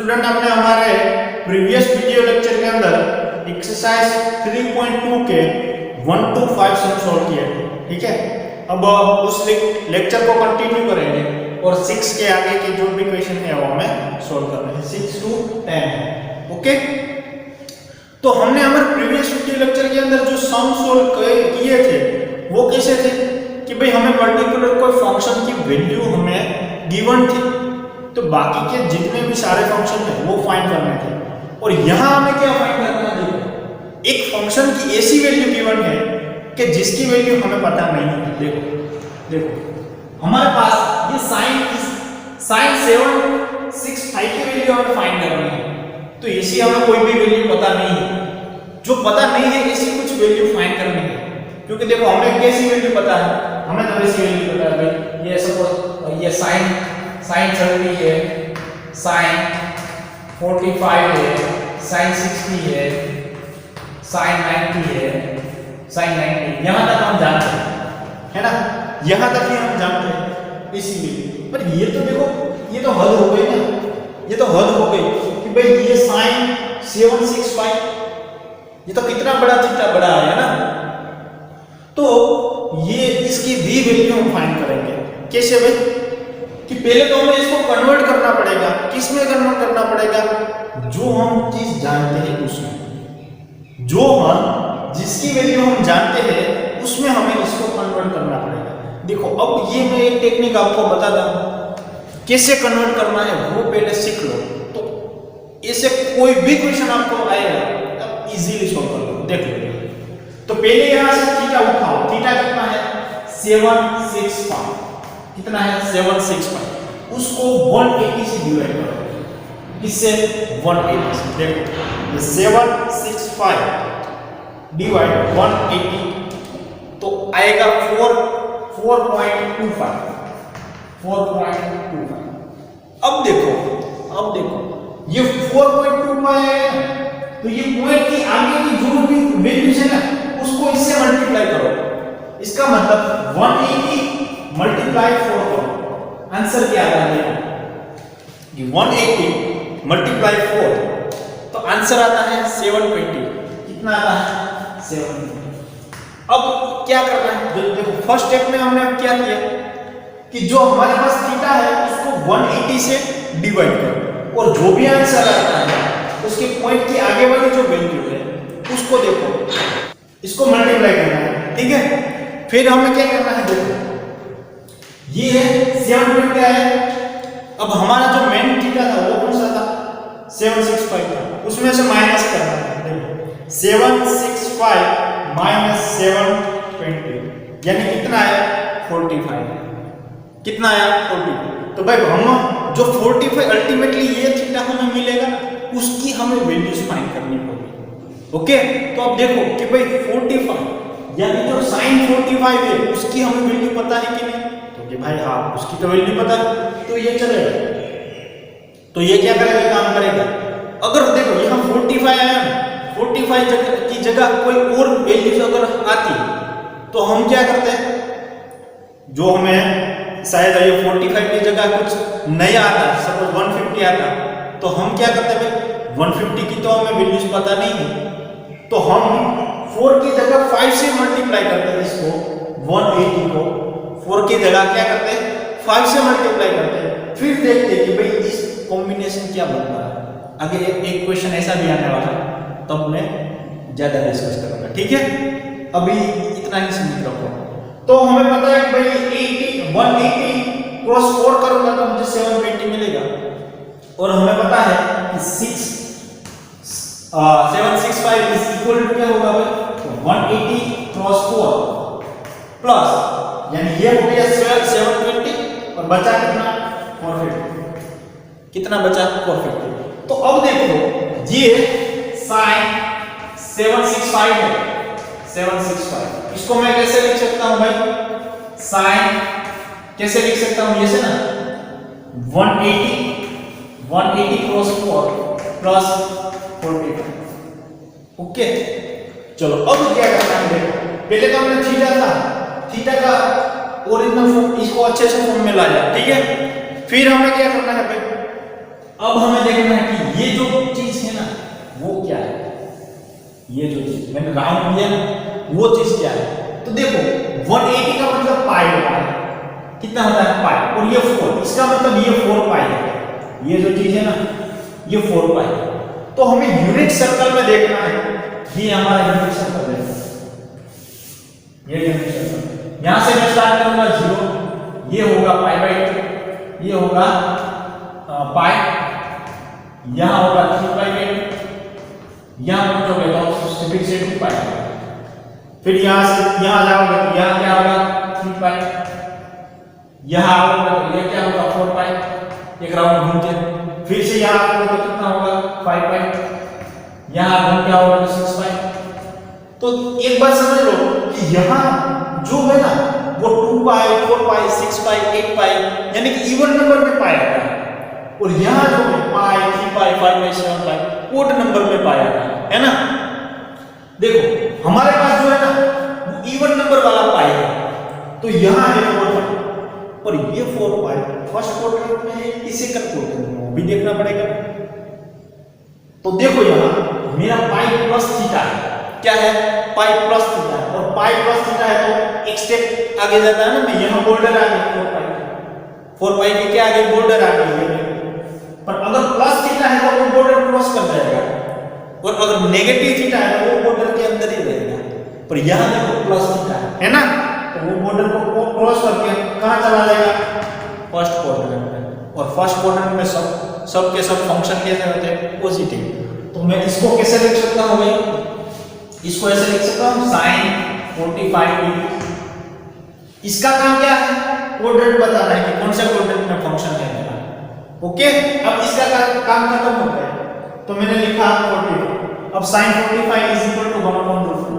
Student हमने हमारे previous video lecture के अंदर एक्सरसाइज 3.2 के 1 to 5 सम सॉल्व किए, ठीक है। अब उस लेक्चर को कंटिन्यू करेंगे और 6 के आगे के जो भी क्वेश्चन है वो हमें सॉल्व करने हैं, 6 to 10, ओके। तो हमने हमारे प्रीवियस वीडियो लेक्चर के अंदर जो सम सॉल्व किए थे वो कैसे थे कि भाई हमें पर्टिकुलर कोई फंक्शन की वैल्यू हमें गिवन थी, तो बाकी के जितने भी सारे फंक्शन थे वो फाइंड करने थे। और यहाँ हमें क्या फाइंड करना है, देखो एक फंक्शन की ऐसी वैल्यू गिवन है कि जिसकी वैल्यू हमें पता नहीं है। देखो हमारे पास ये sin 765 की वैल्यू हमें फाइंड करनी है, तो ऐसी हमें कोई भी वैल्यू पता नहीं है। जो पता नहीं है ऐसी कुछ वैल्यू फाइंड करनी है, क्योंकि देखो हमें कैसी वैल्यू पता है, हमें तो ऐसी वैल्यू पता है भाई, ये सपोज ये sin 30 है, sin 45 है, sin 60 है, sin 90 है, sin 90, यहाँ तक हम जानते हैं, है ना, यहाँ तक ही हम जानते हैं इसीलिए। पर ये तो देखो ये तो हद हो गई ना, ये तो हद हो गई कि भाई ये sin 765 ये तो कितना बड़ा थीटा बड़ा है ना, तो ये इसकी भी वैल्यू हम फाइंड करेंगे। कैसे भाई कि पहले तो हमें इसको कन्वर्ट करना पड़ेगा, किसमें कन्वर्ट करना पड़ेगा, जो हम चीज जानते हैं उसमें, जो हम जिसकी वैल्यू हम जानते हैं उसमें हमें इसको कन्वर्ट करना पड़ेगा। देखो अब ये मैं एक टेक्निक आपको बता दूं कैसे कन्वर्ट करना है, वो पहले सीख लो, तो ऐसे कोई भी क्वेश्चन आपको आएगा आप इजीली सॉल्व कर लो। देख लो तो पहले यहां से थीटा उठाओ, थीटा कितना है 765, कितना है 765, उसको 180 से डिवाइड करो, इससे 180 से, देखो 765 डिवाइड 180 तो आएगा 4.25। अब देखो ये 4.25 है, तो ये पॉइंट की आगे की जो भी वैल्यूज है ना उसको इससे मल्टीप्लाई करो, इसका मतलब 180 मल्टीप्लाई 4 करो, आंसर क्या आता है कि 180 मल्टीप्लाई 4, तो आंसर आता है 720। कितना आता है 720। अब क्या करना है, देखो फर्स्ट स्टेप में हमने क्या किया कि जो हमारे पास थीटा है उसको 180 से डिवाइड करो और जो भी आंसर आता है उसके पॉइंट की आगे वाली जो वैल्यू है उसको देखो, इसको मल्टीप्लाई करना है, ठीक है। फिर हमें क्या करना है, देखो ये है 720 क्या है, अब हमारा जो मेन थीटा था वो कौन सा था 765 था, उसमें से माइनस करना है। देखो 765 माइनस 720 यानी कितना है 45, कितना आया 45। तो भाई हम जो 45 अल्टीमेटली ये थीटा हमें मिलेगा उसकी हमें वैल्यूज फाइंड करनी पड़ेगी, ओके। तो अब देखो कि भाई 45 यानी जो sin 45 है उसकी हमें वैल्यू पता है कि नहीं, तो कि भाई हाँ उसकी तो वैल्यू पता है, तो ये चलेगा, तो ये क्या करेगा काम करेगा। अगर देखो यहाँ 45 आया, 45 की जगह कोई और वैल्यूज अगर आती तो हम क्या करते हैं, जो हमें शायद ये 45 की जगह कुछ नया आता, सपोज 150 आता, तो हम क्या करते हैं भाई 150 की तो हमें वैल्यूज पता नहीं है, तो हम 4 की जगह 5 से मल्टीप्लाई करते हैं इसको, 180 को 4 की जगह क्या करते हैं 5 से मल्टीप्लाई करते हैं, फिर देखते हैं कि भाई इस कॉम्बिनेशन क्या बन रहा है। आगे एक क्वेश्चन ऐसा भी आने वाला है तब मैं ज्यादा डिस्कस करूंगा, ठीक है। अभी इतना ही सीमित रखो। तो हमें पता है कि भाई 180 क्रॉस 4 करूंगा तो मुझे 720 मिलेगा, और हमें पता है कि 765 इज इक्वल टू क्या होगा भाई, तो 180 क्रॉस 4 प्लस यानी ये हो गया 720 और बचा कितना 450, कितना बचा 450। तो अब देखो ये sin 765 है, 765 इसको मैं कैसे लिख सकता हूं भाई, sin कैसे लिख सकता हूं, ये से ना 180 क्रॉस 4 प्लस 45, ओके। चलो अब क्या करना है, देखो पहले तो हमने थीटा का ओरिजिनल फॉर्म इसको अच्छे से फॉर्म में लाया, ठीक है। फिर हमें क्या करना है भाई, अब हमें देखना है कि ये जो चीज है ना वो क्या है, ये जो चीज मैंने राउंड किया ना वो चीज क्या है। तो देखो 180 का मतलब पाई होता है, कितना होता है पाई, और ये 4, इसका मतलब ये 4 पाई है, ये जो चीज है ना ये 4 पाई है। तो हमें यूनिट सर्कल में देखना है, ये हमारा यूनिट सर्कल है, ये यूनिट सर्कल। यहां से मैं स्टार्ट करूंगा 0, ये होगा पाई बाई 2, ये होगा पाई, यहां होगा 3 पाई बाई 2, यहां मैं जो लेता हूं फिर से 2 पाई, फिर यहां से यहां जाओगे तो यहां क्या होगा 3 पाई, यहां आओगे तो ये क्या होगा 4 पाई, एक राउंड घूम के, फिर से यहां आओगे तो कितना होगा 5 पाई, यहां घूम के आओगे तो 6 पाई। तो एक बात समझ लो कि यहां जो है ना वो 2 पाई, 4 पाई, 6 पाई, 8 पाई यानी कि इवन नंबर में पाई आता है, और यहां जो है पाई, 3 पाई, 5 पाई, 7 पाई ओड नंबर में पाई आता है ना। देखो हमारे पास जो है ना वो इवन नंबर वाला पाई है, तो यहां है 4 पाई और ये 4 पाई फर्स्ट क्वाड्रेंट में है कि सेकंड क्वाड्रेंट में, वो भी देखना पड़ेगा। तो देखो यहां मेरा पाई प्लस थीटा है, क्या है पाई प्लस थीटा है, और पाई प्लस थीटा है तो एक स्टेप आगे जाता है ना, मैं यहां बोल्डर आ गया 4 पाई के क्या आगे बोल्डर आ गया, पर अगर प्लस थीटा है तो वो बोल्डर क्रॉस कर जाएगा, और अगर नेगेटिव थीटा है तो वो बॉर्डर के अंदर ही रहेगा। पर यहां देखो प्लस थीटा है ना, तो वो बॉर्डर को क्रॉस करके कहां चला जाएगा फर्स्ट क्वाड्रेंट में, और फर्स्ट क्वाड्रेंट में सब के सब फंक्शन कैसे होते हैं पॉजिटिव। तो मैं इसको कैसे लिख सकता हूं भाई, इसको ऐसे लिख सकता हूं sin 45 डिग्री। इसका काम क्या है क्वाड्रेंट बताना है कि कौन सा क्वाड्रेंट में फंक्शन है मेरा। ओके, अब इसका काम खत्म हो गया, तो मैंने लिखा 45, अब sin 45 इज इक्वल टू 1/√2।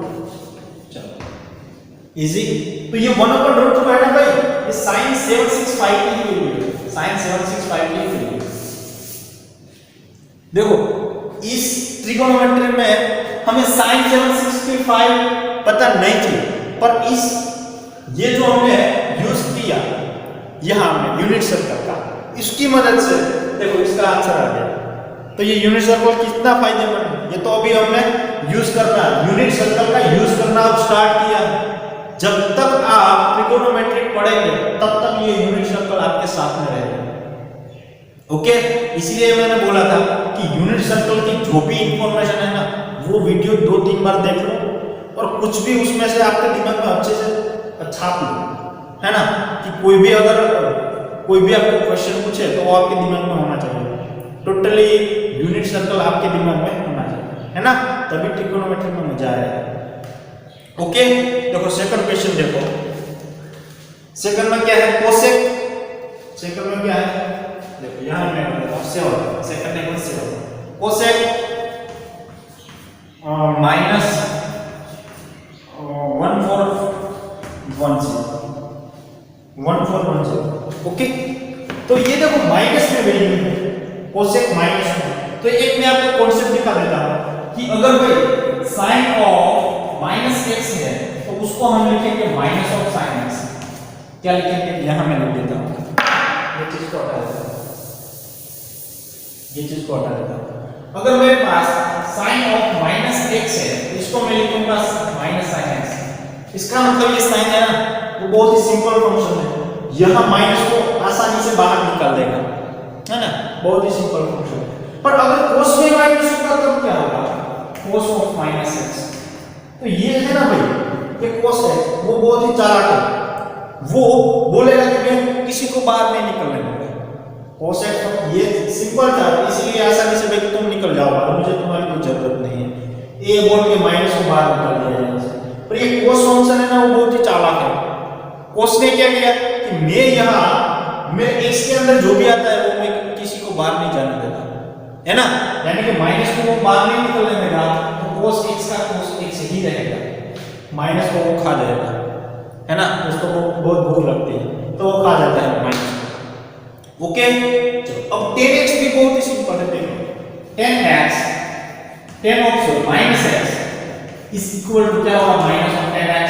चलो इजी, तो ये 1/√2 है ना भाई, ये sin 765 की वैल्यू है, sin 765 की वैल्यू। देखो इस ट्रिगोनोमेट्री में हमें sin 765 पता नहीं थी, पर इस ये जो हमने यूज किया यहां हमने यूनिट सर्कल का, इसकी मदद से देखो इसका आंसर आ गया। तो ये यूनिट सर्कल कितना फायदेमंद है, ये तो अभी हमने यूज करना है, यूनिट सर्कल का यूज करना अब स्टार्ट किया। जब तक आप ट्रिगोनोमेट्री पढ़ेंगे तब तक ये यूनिट सर्कल आपके साथ में रहेगा। ओके, इसलिए मैंने बोला था कि यूनिट सर्कल की जो भी इंफॉर्मेशन है ना वो वीडियो 2-3 बार देख लो, और कुछ भी उसमें से आपके दिमाग में अच्छे से छाप लो, है ना, कि कोई भी आपको क्वेश्चन पूछे तो वो आपके दिमाग में होना चाहिए। टोटली यूनिट सर्कल आपके दिमाग में होना चाहिए, है ना, तभी ट्रिगोनोमेट्री में मजा आएगा। ओके, देखो सेकंड क्वेश्चन देखो, सेकंड में क्या है कोसेक, सेकंड में क्या है देखो यहां मैं बताता हूं 7, सेकंड में 7 कोसेक माइनस 1410। ओके, तो ये देखो माइनस में वैल्यू है, कोसेक माइनस में, तो एक मैं आपको कॉन्सेप्ट दिखा देता हूं कि अगर भाई साइन ऑफ माइनस एक्स है तो उसको हम लिखेंगे माइनस ऑफ साइन एक्स। क्या लिखेंगे, यहां मैं लिख देता हूं, ये चीज को हटा देता हूं, ये चीज को हटा देता हूं। अगर मेरे पास साइन ऑफ माइनस एक्स है तो इसको मैं लिखूंगा माइनस साइन एक्स। इसका मतलब ये साइन है ना वो बहुत ही सिंपल फंक्शन है, यहां माइनस को आसानी से बाहर निकाल देगा, है ना, बहुत ही सिंपल फंक्शन है। पर अगर cos में माइनस होगा तब क्या होगा, cos ऑफ माइनस एक्स। तो ये है ना भाई ये cos है, वो बहुत ही चालाक है, वो बोलेगा कि मैं किसी को बाहर नहीं निकलने दूंगा। cos एक्स ये सिंपल था, इसीलिए आसानी से भाई तुम निकल जाओगे, मुझे तुम्हारी कोई जरूरत नहीं है, ए बोल के माइनस को बाहर निकाल दिया जाएगा। पर ये cos फंक्शन है ना वो बहुत ही चालाक है। cos ने क्या किया कि मैं x के अंदर जो भी आता है वो मैं किसी को बाहर नहीं जाने देता, है ना, यानी कि माइनस को वो बाहर नहीं निकलने देगा, तो cos x का cos x ही रहेगा, माइनस को वो खा जाएगा, है ना, उसको बहुत भूख लगती है तो वो खा जाता है माइनस। ओके, अब 10x भी बहुत ही सिंपल है, देखो 10 of minus x is equal to क्या होगा माइनस ऑफ 10x।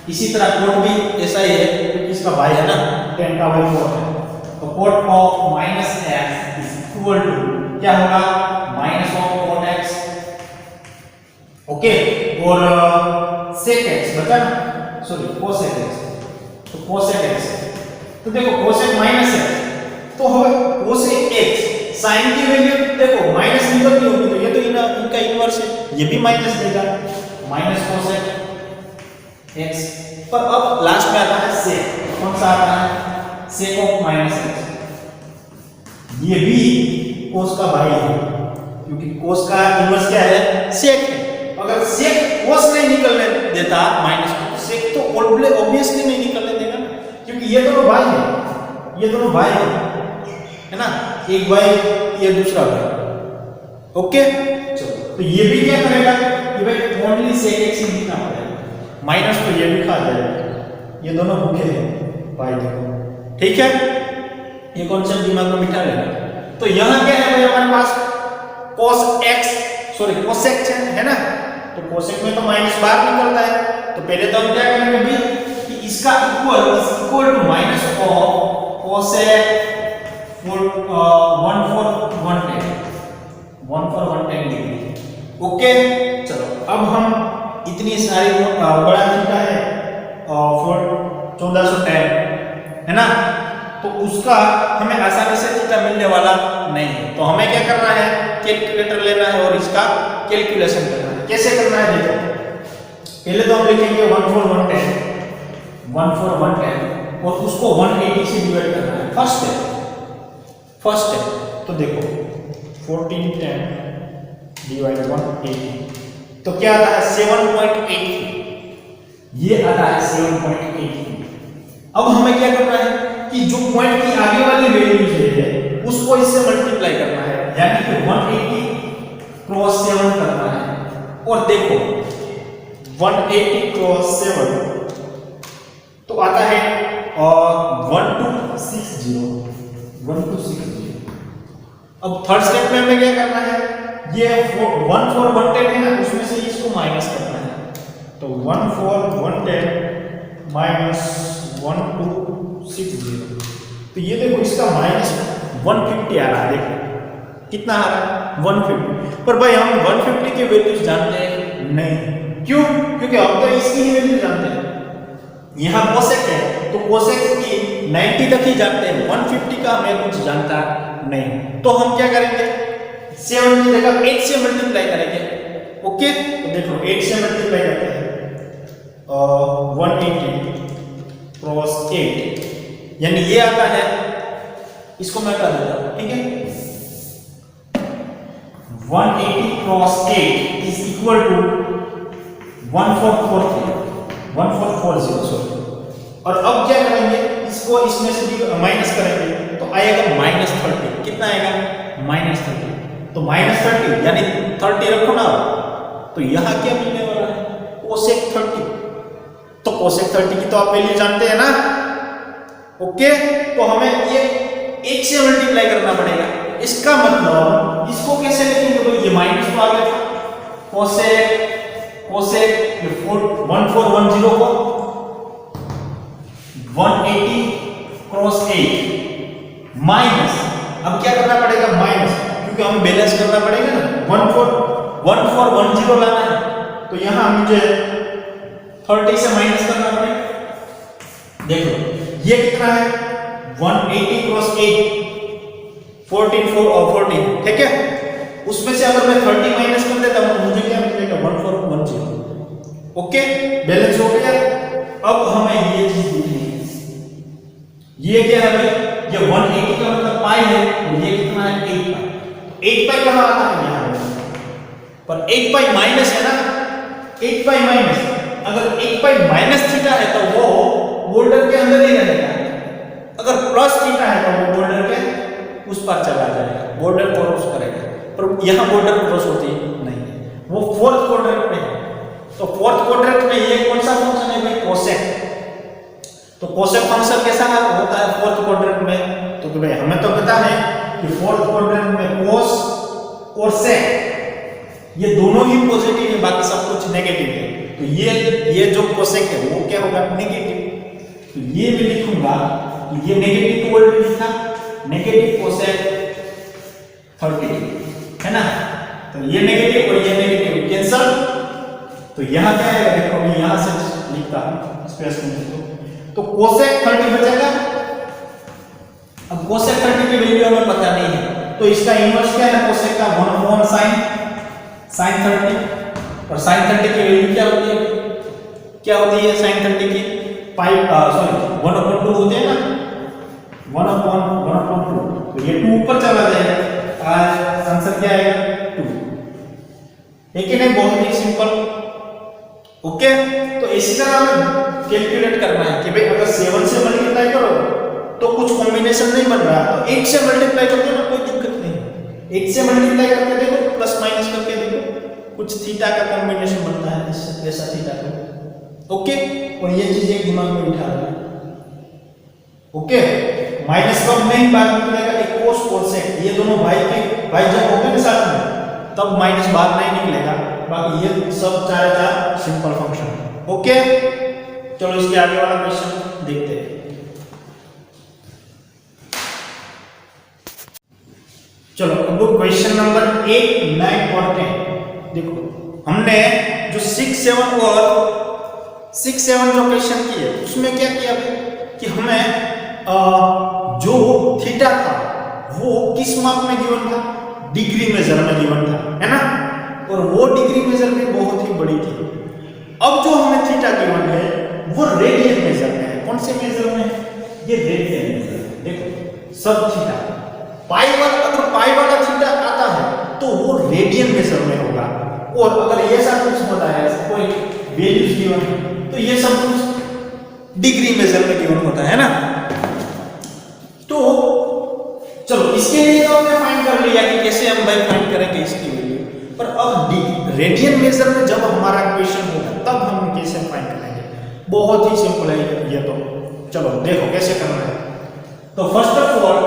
इसी तरह कोट भी ऐसा ही है क्योंकि इसका y है ना 10 का y 4 है, तो cot of minus x is equal equal to क्या होगा minus of cot x, okay, और sec x बचा ना, सॉरी cosec x, तो cosec x, तो देखो cosec माइनस है तो હવે cosec x sin की वैल्यू देखो माइनस निकलती होगी तो ये तो इनका इनवर्स है, ये भी माइनस देगा, माइनस cosec x, पर अब लास्ट में आता है sec, कौन सा आता है sec ऑफ माइनस x, ये भी cos का भाई है क्योंकि cos का इनवर्स क्या है sec है, अगर sec cos नहीं निकलने देता माइनस को तो sec तो ऑब्वियसली नहीं निकलने देगा ना, क्योंकि ये दोनों भाई है, ये दोनों भाई है ना, एक भाई ये दूसरा भाई, ओके। चलो तो ये भी क्या करेगा कि भाई ओनली sec x ही लिखना पड़ेगा, माइनस तो ये भी खा जाएगा, ये दोनों भूखे हैं भाई देखो, ठीक है, ये कॉन्सेप्ट दिमाग में बिठा लेना। तो यहां क्या है भाई हमारे पास cos x सॉरी cosec है ना, तो cosec में तो माइनस बाहर निकलता है, तो पहले तो हम क्या करेंगे भाई कि इसका equal to minus of cosec 1/110 degree, okay. चलो अब हम इतनी सारी बड़ा थीटा है 1410 है ना, तो उसका हमें आसानी से थीटा मिलने वाला नहीं है, तो हमें क्या करना है कैलकुलेटर लेना है और इसका कैलकुलेशन करना है। कैसे करना है देखो, पहले तो हम लिखेंगे 1/110 और उसको 180 से डिवाइड करना है, फर्स्ट स्टेप। तो देखो 1410 डिवाइड 180 तो क्या आता है 7.83, ये आता है 7.83। अब हमें क्या करना है कि जो पॉइंट की आगे वाली वैल्यू है उसको इससे मल्टीप्लाई करना है, यानी कि 180 क्रॉस 7 करना है, और देखो 180 क्रॉस 7 तो आता है 1260। अब थर्ड स्टेप में हमें क्या करना है, ये 1/110 है ना, उसमें से इसको माइनस करना है, तो 1/110 माइनस 1260, तो ये देखो इसका माइनस 150 आ रहा है, देखो कितना आ रहा है 150, पर भाई हम 150 की वैल्यूज जानते हैं नहीं, क्यों, क्योंकि हम तो इसकी ही वैल्यू जानते हैं, यहाँ cosec है तो cosec की 90 तक ही जानते हैं, 150 का हमें कुछ जानता नहीं, तो हम क्या करेंगे 7 की जगह 8 से मल्टीप्लाई करेंगे, ओके। तो देखो 8 से मल्टीप्लाई करते हैं 180 क्रॉस 8 यानी ये आता है, इसको मैं कर देता हूं, ठीक है, 180 cross 8 is equal to 1440 sorry, और अब क्या करेंगे इसको इसमें से माइनस करेंगे तो आएगा -30, कितना आएगा -30, तो -30 यानी 30 रखो ना, तो यहां क्या मिलने वाला है cosec 30, तो cosec 30 की तो आप वैल्यू जानते हैं ना, ओके। तो हमें ये 1 से मल्टीप्लाई करना पड़ेगा, इसका मतलब इसको कैसे लिखेंगे, तो ये माइनस तो आ गया था, cosec 1410 को 180 क्रॉस 8 माइनस, अब क्या करना पड़ेगा माइनस, क्योंकि हमें बैलेंस करना पड़ेगा ना, 1410 लाना है, तो यहां मुझे 30 से माइनस करना पड़ेगा, देखो ये कितना है 180 क्रॉस 8 14, ठीक है, उसमें से अगर मैं 30 माइनस कर देता हूं तो मुझे क्या मिलेगा 1410, ओके, बैलेंस हो गया। अब हमें ये चीज देखनी है, ये क्या है भाई, ये 180 का मतलब पाई है और ये कितना है 8 पाई, 8 पाई कहां आता है यहां पर 8 पाई माइनस है ना, 8 पाई माइनस, अगर 8 पाई माइनस थीटा है तो वो बोल्डर के अंदर ही रहेगा, अगर प्लस थीटा है तो वो बोल्डर के उस पर चला जाएगा, बोर्डर क्रॉस करेगा, पर यहां बोर्डर क्रॉस होती नहीं है, वो फोर्थ क्वाड्रेंट में है, तो फोर्थ क्वाड्रेंट में ये कौन सा फंक्शन है भाई cosec, तो cosec फंक्शन कैसा होता है फोर्थ क्वाड्रेंट में, तो भाई हमें तो पता है कि फोर्थ क्वाड्रेंट में cos और sec ये दोनों ही पॉजिटिव है, बाकी सब कुछ नेगेटिव है, तो ये जो cosec है वो क्या होगा नेगेटिव, तो ये मैं लिखूंगा कि ये नेगेटिव ऑलरेडी लिखा, नेगेटिव cosec 32 है ना। तो ये नेगेटिव और ये नेगेटिव कैंसल, तो यहाँ क्या है देखो, मैं यहाँ से लिखता हूँ स्पेस में, तो कोसेक 30 बचेगा। अब कोसेक 30 की वैल्यू हमें पता नहीं है, तो इसका इनवर्स क्या है कोसेक का, 1 sin 30, और sin 30 की वैल्यू क्या होती है, क्या होती है sin 30 की, 1/2 होते हैं ना, 1/2, तो ये 2 ऊपर चला जाएगा, आंसर क्या आएगा 2। एक ही नहीं, बहुत ही सिंपल। ओके, तो इसी तरह हमें कैलकुलेट करना है कि भाई अगर 7 से मल्टीप्लाई करो तो कुछ कॉम्बिनेशन नहीं बन रहा, तो 1 से मल्टीप्लाई करते हो ना, कोई दिक्कत नहीं, 1 से मल्टीप्लाई करके देखो, प्लस माइनस करके देखो, कुछ थीटा का कॉम्बिनेशन बनता है ऐसा थीटा का। ओके, और ये चीजें दिमाग में बिठा लेना। ओके, माइनस कब नहीं बाहर निकलेगा, एक कोस कोसेक, ये दोनों भाई जब होंगे ना साथ में तब माइनस बाहर नहीं निकलेगा, बाकी ये सब चार सिंपल फंक्शन। ओके, चलो इसके आगे वाला क्वेश्चन देखते हैं। चलो अब क्वेश्चन नंबर 8, 9 और 10 देखो, हमने जो 6, 7 और 6, 7 जो क्वेश्चन किए उसमें क्या किया कि हमें जो थीटा था वो किस माप में गिवन था, डिग्री मेजर में गिवन था, है ना, और वो डिग्री मेजर में बहुत ही बड़ी थी। अब जो हमें थीटा गिवन है वो रेडियन मेजर में है। कौन से मेजर में है, ये रेडियन मेजर में। देखो सब थीटा अगर पाई वाला थीटा आता है तो वो रेडियन मेजर में होगा, और अगर ये सब कुछ होता है कोई वैल्यूज गिवन है तो ये सब कुछ डिग्री मेजर में गिवन होता है ना। तो चलो इसके लिए तो हमने फाइंड कर लिया कि कैसे हम भाई फाइंड करेंगे इसकी वैल्यू, पर अब रेडियन मेजर में जब हमारा क्वेश्चन होगा तब हम कैसे फाइंड करेंगे, बहुत ही सिंपल है ये तो। चलो देखो कैसे करना है। तो फर्स्ट ऑफ ऑल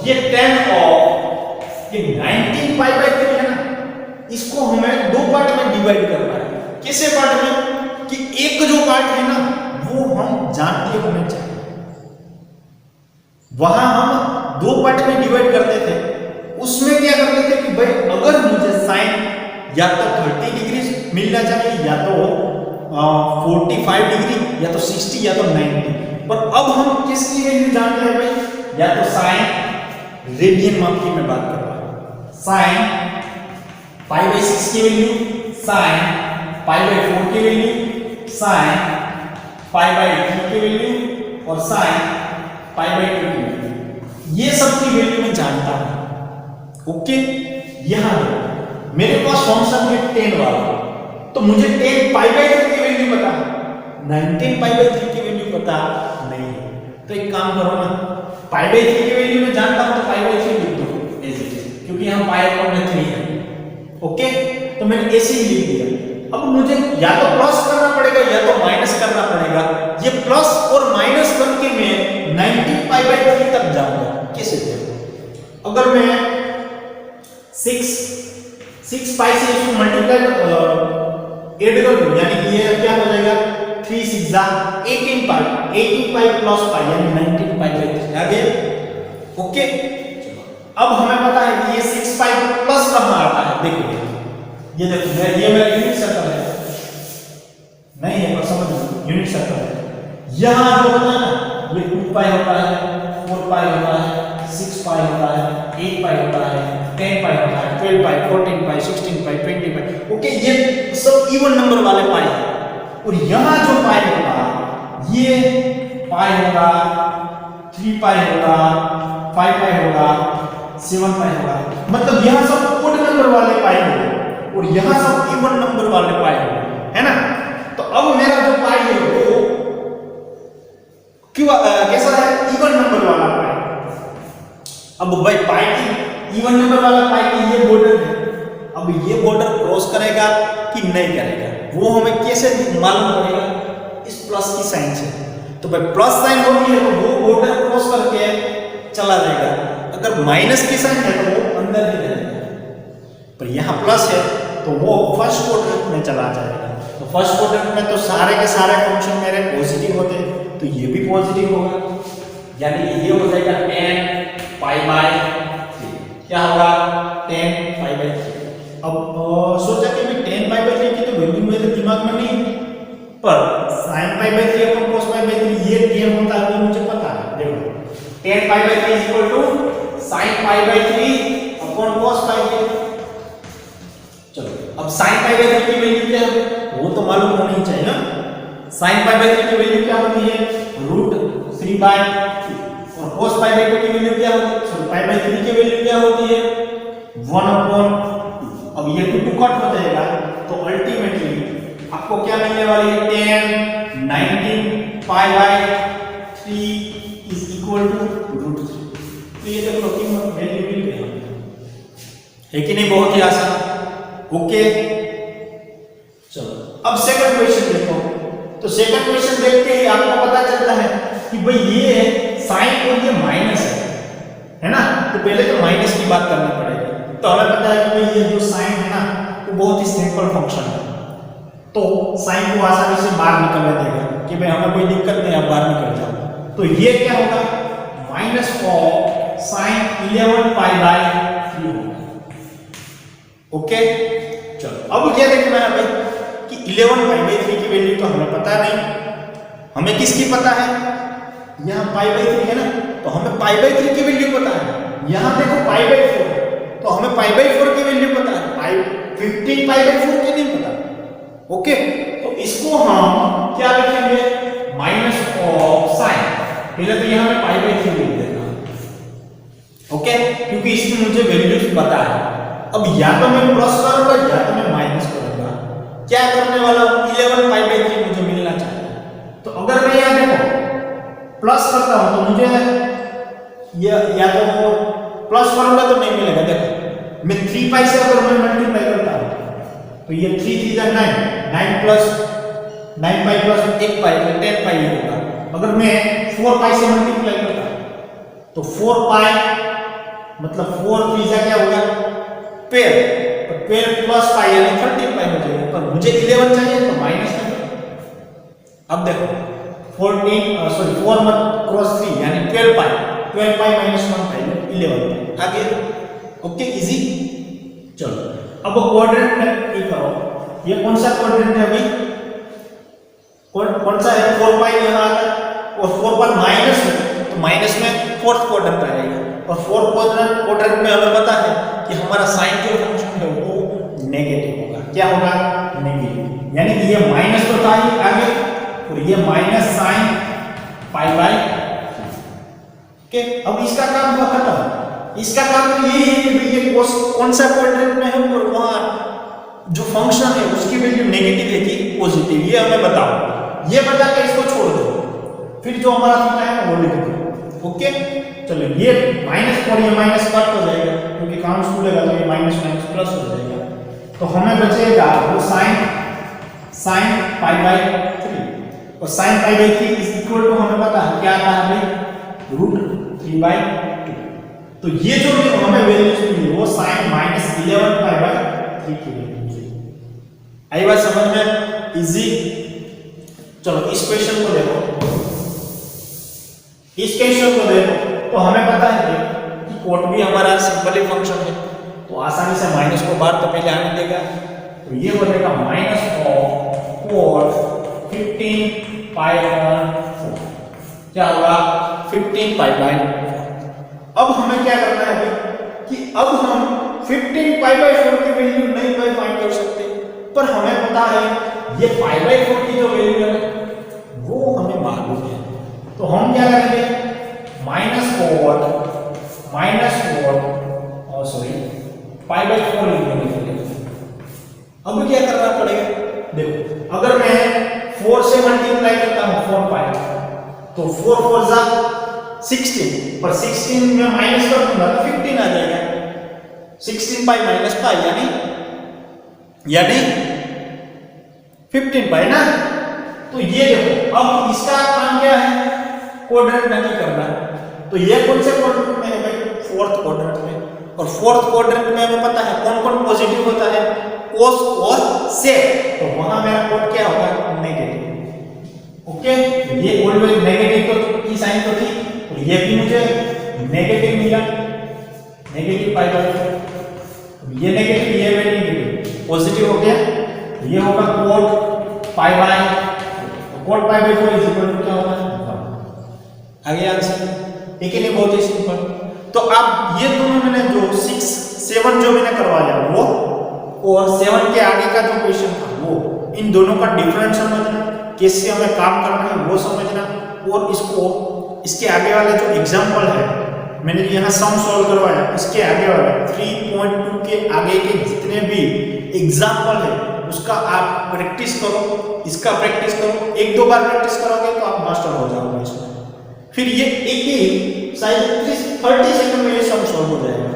ये 10 और ये 19π/3 है ना, इसको हमें दो पार्ट में डिवाइड करना है। कैसे पार्ट में कि एक जो पार्ट है ना वो हम जानते होने चाहिए, वहां हम दो पार्ट में डिवाइड करते थे, उसमें क्या करते थे कि भाई अगर मुझे साइन या तो 30 डिग्री मिलना चाहिए, या तो 45 डिग्री, या तो 60, या तो 90, पर अब हम किसकी वैल्यू जानते हैं भाई, या तो साइन रेडियन माप की मैं बात कर रहा हूं, साइन π/6 की वैल्यू, साइन π/4 की वैल्यू, साइन π/3 की वैल्यू, और साइन π/2 की वैल्यू, ये सब की वैल्यू मैं जानता हूं। ओके, यहां मेरे पास फंक्शन है 10 वाला, तो मुझे 10 π/3 की वैल्यू पता है, 19 π/3 की वैल्यू पता नहीं है। तो एक काम करो ना, π/3 की वैल्यू मैं जानता हूं तो π/3 लिख दो ऐसे, क्योंकि हम π/3 है। ओके, तो मैंने ऐसे ही लिख दिया। अब मुझे या तो प्लस करना पड़ेगा या तो माइनस करना पड़ेगा। ये प्लस और माइनस करके मैं 19 π/3 तक जाऊंगा। कैसे देखो, अगर मैं 6 पाई से इसको मल्टीप्लाई ऐड कर दूं, यानी कि ये क्या हो जाएगा 3 6 18 पाई प्लस पाई यानी 19 π/3 आ गया। ओके, अब हमें पता है कि ये 6 पाई प्लस कहां आता है, देखो ये देखो ये मेरा यूनिट सर्कल है, नहीं है पर समझ लो यूनिट सर्कल है। यहां जो होता है ना ये 2 पाई होता है, 4 पाई होता है, 6 पाई होता है, 8 पाई होता है, 10 पाई होता है, 12 पाई, 14 पाई, 16 पाई, 20 पाई। ओके, ये सब इवन नंबर वाले पाई है। और यहां जो पाई होगा ये पाई होगा, 3 पाई होगा, 5 पाई होगा, 7 पाई होगा, मतलब यहां सब ओड नंबर वाले पाई होंगे और यहां सब इवन नंबर वाले पाई होंगे, है ना। तो अब मेरा जो पाई है वो क्यों कैसा है, इवन नंबर वाला पाई। अब भाई पाई की इवन नंबर वाला पाई की ये बॉर्डर है, अब ये बॉर्डर क्रॉस करेगा कि नहीं करेगा वो हमें कैसे मालूम पड़ेगा, इस प्लस की साइन से। तो भाई प्लस साइन होगी है तो वो बॉर्डर क्रॉस करके चला जाएगा, अगर माइनस की साइन है तो वो अंदर ही रहेगा, पर यहाँ प्लस है तो वो फर्स्ट क्वाड्रेंट में चला जाएगा। तो फर्स्ट क्वाड्रेंट में तो सारे के सारे फंक्शन मेरे पॉजिटिव होते हैं, तो ये भी पॉजिटिव होगा, यानी कि ये हो जाएगा 10 π/3। क्या होगा 10 पाई बाई 3। अब सोचा कि मैं 10 पाई बाई 3 की तो वैल्यू मेरे दिमाग में नहीं है, पर sin pi by 3 upon cos pi by 3 ये 10 होता है मुझे पता है। देखो 10 pi by 3 equal to sin pi by 3 upon cos pi by 3। चलो अब sin पाई बाई 3 की वैल्यू क्या है वो तो मालूम होनी चाहिए ना। sin पाई बाई 3 की वैल्यू क्या होती है √3/2 और cos पाई बाई 2 की वैल्यू क्या होती है, सॉरी पाई बाई 3 की वैल्यू क्या होती है 1/2। अब ये 2 कट हो जाएगा तो अल्टीमेटली आपको क्या मिलने वाली है 10 19 pi by 3 is equal to √3। तो ये देख लो कीमत वैल्यू मिल गई है कि नहीं, बहुत ही आसान। ओके चलो अब सेकंड क्वेश्चन देखो। तो सेकंड क्वेश्चन देखते ही आपको पता चलता है कि भाई ये साइन और ये माइनस है ना, तो पहले तो माइनस की बात करनी पड़ेगी। तो हमें पता है कि भाई ये जो साइन है ना वो बहुत ही सिंपल फंक्शन है, तो साइन को आसानी से बाहर निकलने देगा कि भाई हमें कोई दिक्कत नहीं, आप बाहर निकल जाओ। तो ये क्या होगा minus of sine 11 pi by 3 होगा। ओके चलो अब क्या देखना है भाई कि 11 पाई बाई 3 की वैल्यू तो हमें पता नहीं, हमें किसकी पता है, यहाँ पाई बाई 3 है ना, तो हमें पाई बाई 3 की वैल्यू पता है। यहाँ देखो पाई बाई 4 तो हमें पाई बाई 4 की वैल्यू पता है, 15 पाई बाई 4 की नहीं पता। ओके तो इसको हम क्या लिखेंगे माइनस ऑफ साइन, पहले तो यहाँ में पाई बाई 3 लिख देना। ओके क्योंकि इसमें मुझे वैल्यूज पता है। अब या तो मैं प्लस करूंगा या तो मैं माइनस करूंगा, क्या करने वाला हूं 11 पाई बाई 3 मुझे मिलना चाहिए। तो अगर मैं यहां देखो प्लस करता हूं तो मुझे या तो प्लस करूंगा तो नहीं मिलेगा। देखो मैं 3 पाई से अगर मैं मल्टीप्लाई करता हूं तो ये 3 3 जा 9 प्लस 9 पाई प्लस 1 पाई तो 10 पाई होगा। अगर मैं 4 पाई से मल्टीप्लाई करता हूं तो 4 पाई मतलब 4 3 जा क्या होगा 12, तो 12 प्लस पाई यानी 13 पाई हो जाएगा। पर मुझे 11 चाहिए तो माइनस कर दो। अब देखो 4 मत क्रॉस 3 यानी 12 पाई माइनस 1 पाई 11 पाई आगे। Okay easy. चलो अब क्वाड्रेंट में ये करो, ये कौन सा क्वाड्रेंट है भाई, कौन सा है 4 पाई यहाँ आता है और 4 पाई माइनस में तो माइनस में फोर्थ क्वाड्रेंट आएगा और फोर्थ क्वाड्रेंट में हमें पता है कि हमारा साइन जो फंक्शन है वो नेगेटिव होगा। क्या होगा नेगेटिव, यानी कि ये माइनस तो था ही आगे और ये minus sign pi by. Okay अब इसका काम हुआ खत्म। इसका काम तो यही है कि ये कौन सा क्वाड्रेंट में है और वहां जो फंक्शन है उसकी वैल्यू नेगेटिव है कि पॉजिटिव, ये हमें बताओ। ये बता के इसको छोड़ दो, फिर जो हमारा थीटा है वो लिख दो। ओके चलो ये माइनस और ये माइनस कट हो जाएगा क्योंकि काम छूटेगा तो ये माइनस माइनस प्लस हो जाएगा। तो हमें बचेगा वो साइन पाई बाई 3 और sine pi by 3 is equal to हमें पता है क्या आता है भाई √3/2। तो ये जो भी हमें वैल्यूज मिली वो साइन माइनस 11 पाई बाई 3 की वैल्यू है। आई बात समझ में इजी। चलो इस क्वेश्चन को देखो, इस क्वेश्चन को देखो तो हमें पता है कि कोट भी हमारा सिंपल ही फंक्शन है तो आसानी से माइनस को बाहर तो पहले आने देगा। तो ये बनेगा minus of cot 15 pi by 4, क्या होगा 15 पाई बाई 4। अब हमें क्या करना है कि अब हम 15 पाई बाई 4 की वैल्यू नहीं फाइंड कर सकते, पर हमें पता है ये पाई बाई 4 की जो वैल्यू है वो हमें मालूम है। तो हम क्या करेंगे माइनस कोट पाई बाई 4 लिख देंगे। अब क्या करना पड़ेगा, देखो अगर मैं 4 से मल्टीप्लाई करता हूं 4 पाई तो 4 4 जा 16, पर 16 में माइनस कर दूंगा तो 15 आ जाएगा। 16 पाई माइनस पाई यानी 15 पाई ना। तो ये देखो अब इसका काम क्या है क्वाड्रेंट नहीं करना। तो ये कौन से क्वाड्रेंट में है भाई फोर्थ क्वाड्रेंट में, और फोर्थ क्वाड्रेंट में हमें पता है कौन कौन पॉजिटिव होता है कोस और सेक, तो वहां मेरा कोड क्या होगा नेगेटिव। ओके ये ऑलवेज नेगेटिव तो की साइन तो थी और ये भी मुझे नेगेटिव मिला। नेगेटिव पाई बाय 4, ये नेगेटिव ये भी नेगेटिव, पॉजिटिव हो गया, ये होगा cot pi by 4 is equal to क्या होगा 1। आगे आंसर ठीक है, नहीं बहुत ही सिंपल। तो अब ये दोनों मैंने जो 6 7 जो मैंने करवाया वो और 7 के आगे का जो क्वेश्चन था वो, इन दोनों का डिफरेंस समझना, कैसे हमें काम करना है वो समझना, और इसको इसके आगे वाला जो एग्जांपल है मैंने यहाँ सम सॉल्व करवाया, इसके आगे वाला 3.2 के आगे के जितने भी एग्जांपल है उसका आप प्रैक्टिस करो, इसका प्रैक्टिस करो, 1-2 बार प्रैक्टिस करोगे तो आप मास्टर हो जाओगे इसमें। फिर ये एक ही शायद 30 सेकंड में ये सम सॉल्व हो जाएगा।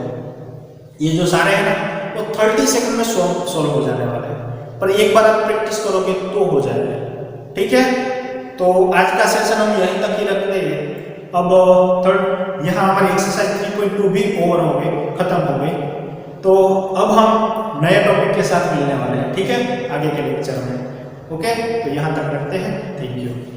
ये जो सारे हैं ना वो 30 सेकंड में सॉल्व हो जाने वाले हैं, पर एक बार आप प्रैक्टिस करोगे तो हो जाएगा। ठीक है, तो आज का सेशन हम यहीं तक ही रखते हैं। अब यहाँ हमारी एक्सरसाइज 3.2 भी ओवर हो गई, खत्म हो गई। तो अब हम नए टॉपिक के साथ मिलने वाले हैं, ठीक है, आगे के लेक्चर में। ओके, तो यहाँ तक रखते हैं। Thank you.